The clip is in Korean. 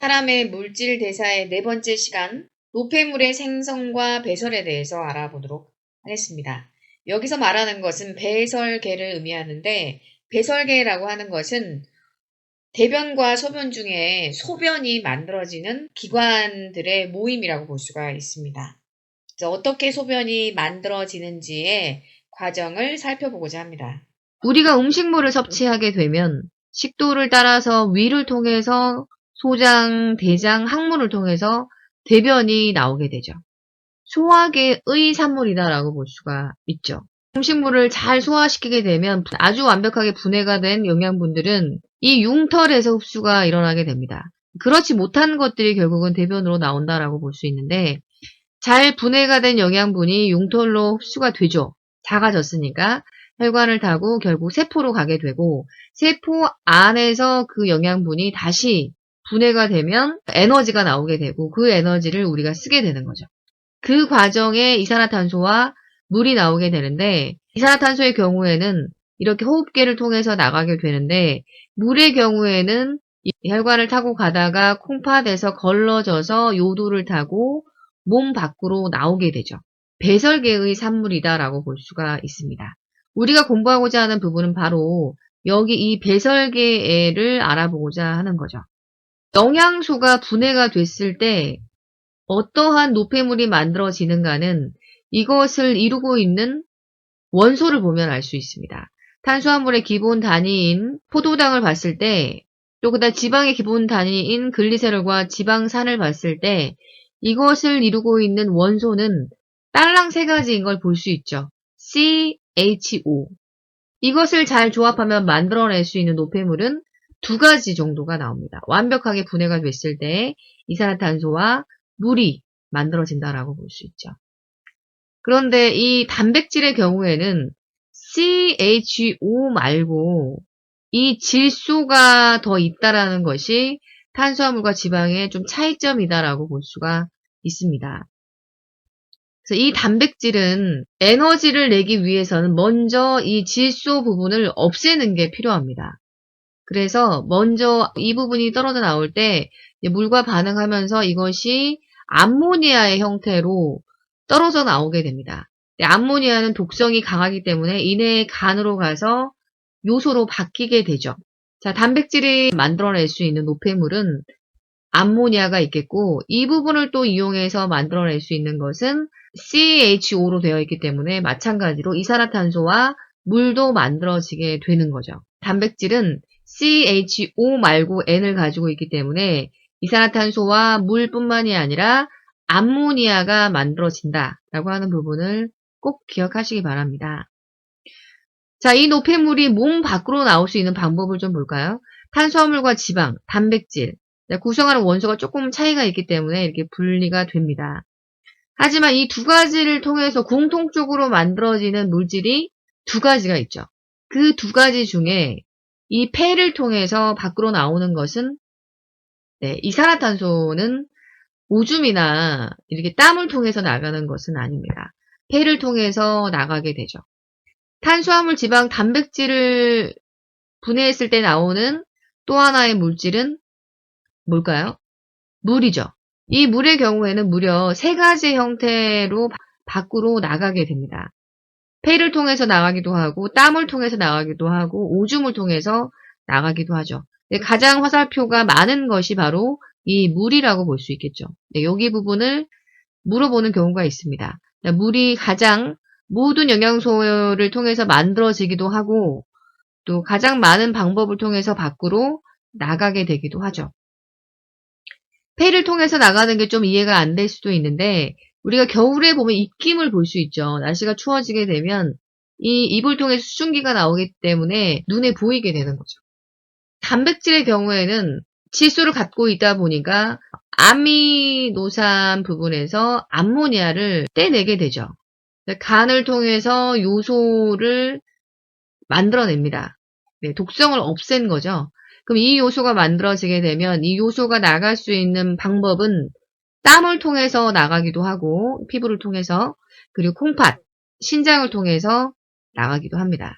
사람의 물질 대사의 네 번째 시간, 노폐물의 생성과 배설에 대해서 알아보도록 하겠습니다. 여기서 말하는 것은 배설계를 의미하는데, 배설계라고 하는 것은 대변과 소변 중에 소변이 만들어지는 기관들의 모임이라고 볼 수가 있습니다. 어떻게 소변이 만들어지는지의 과정을 살펴보고자 합니다. 우리가 음식물을 섭취하게 되면 식도를 따라서 위를 통해서 소장, 대장, 항문을 통해서 대변이 나오게 되죠. 소화계의 산물이다라고 볼 수가 있죠. 음식물을 잘 소화시키게 되면 아주 완벽하게 분해가 된 영양분들은 이 융털에서 흡수가 일어나게 됩니다. 그렇지 못한 것들이 결국은 대변으로 나온다라고 볼 수 있는데, 잘 분해가 된 영양분이 융털로 흡수가 되죠. 작아졌으니까 혈관을 타고 결국 세포로 가게 되고, 세포 안에서 그 영양분이 다시 분해가 되면 에너지가 나오게 되고, 그 에너지를 우리가 쓰게 되는 거죠. 그 과정에 이산화탄소와 물이 나오게 되는데, 이산화탄소의 경우에는 이렇게 호흡기를 통해서 나가게 되는데, 물의 경우에는 혈관을 타고 가다가 콩팥에서 걸러져서 요도를 타고 몸 밖으로 나오게 되죠. 배설계의 산물이다라고 볼 수가 있습니다. 우리가 공부하고자 하는 부분은 바로 여기 이 배설계를 알아보고자 하는 거죠. 영양소가 분해가 됐을 때 어떠한 노폐물이 만들어지는가는 이것을 이루고 있는 원소를 보면 알 수 있습니다. 탄수화물의 기본 단위인 포도당을 봤을 때, 또 그다음 지방의 기본 단위인 글리세롤과 지방산을 봤을 때 이것을 이루고 있는 원소는 딸랑 3가지인 걸 볼 수 있죠. CHO. 이것을 잘 조합하면 만들어낼 수 있는 노폐물은 2가지 정도가 나옵니다. 완벽하게 분해가 됐을 때 이산화탄소와 물이 만들어진다라고 볼 수 있죠. 그런데 이 단백질의 경우에는 CHO 말고 이 질소가 더 있다라는 것이 탄수화물과 지방의 좀 차이점이다라고 볼 수가 있습니다. 그래서 이 단백질은 에너지를 내기 위해서는 먼저 이 질소 부분을 없애는 게 필요합니다. 그래서 먼저 이 부분이 떨어져 나올 때 물과 반응하면서 이것이 암모니아의 형태로 떨어져 나오게 됩니다. 암모니아는 독성이 강하기 때문에 이내 간으로 가서 요소로 바뀌게 되죠. 자, 단백질이 만들어낼 수 있는 노폐물은 암모니아가 있겠고, 이 부분을 또 이용해서 만들어낼 수 있는 것은 CHO로 되어 있기 때문에 마찬가지로 이산화탄소와 물도 만들어지게 되는 거죠. 단백질은 CHO 말고 N을 가지고 있기 때문에 이산화탄소와 물뿐만이 아니라 암모니아가 만들어진다라고 하는 부분을 꼭 기억하시기 바랍니다. 자, 이 노폐물이 몸 밖으로 나올 수 있는 방법을 좀 볼까요? 탄수화물과 지방, 단백질, 구성하는 원소가 조금 차이가 있기 때문에 이렇게 분리가 됩니다. 하지만 이 2가지를 통해서 공통적으로 만들어지는 물질이 2가지가 있죠. 그 2가지 중에 이 폐를 통해서 밖으로 나오는 것은, 이산화탄소는 오줌이나 이렇게 땀을 통해서 나가는 것은 아닙니다. 폐를 통해서 나가게 되죠. 탄수화물, 지방, 단백질을 분해했을 때 나오는 또 하나의 물질은 뭘까요? 물이죠. 이 물의 경우에는 무려 3가지 형태로 밖으로 나가게 됩니다. 폐를 통해서 나가기도 하고, 땀을 통해서 나가기도 하고, 오줌을 통해서 나가기도 하죠. 가장 화살표가 많은 것이 바로 이 물이라고 볼 수 있겠죠. 여기 부분을 물어보는 경우가 있습니다. 물이 가장 모든 영양소를 통해서 만들어지기도 하고, 또 가장 많은 방법을 통해서 밖으로 나가게 되기도 하죠. 폐를 통해서 나가는 게 좀 이해가 안 될 수도 있는데, 우리가 겨울에 보면 입김을 볼 수 있죠. 날씨가 추워지게 되면 이 입을 통해서 수증기가 나오기 때문에 눈에 보이게 되는 거죠. 단백질의 경우에는 질소를 갖고 있다 보니까 아미노산 부분에서 암모니아를 떼내게 되죠. 간을 통해서 요소를 만들어냅니다. 독성을 없앤 거죠. 그럼 이 요소가 만들어지게 되면 이 요소가 나갈 수 있는 방법은 땀을 통해서 나가기도 하고, 피부를 통해서, 그리고 콩팥, 신장을 통해서 나가기도 합니다.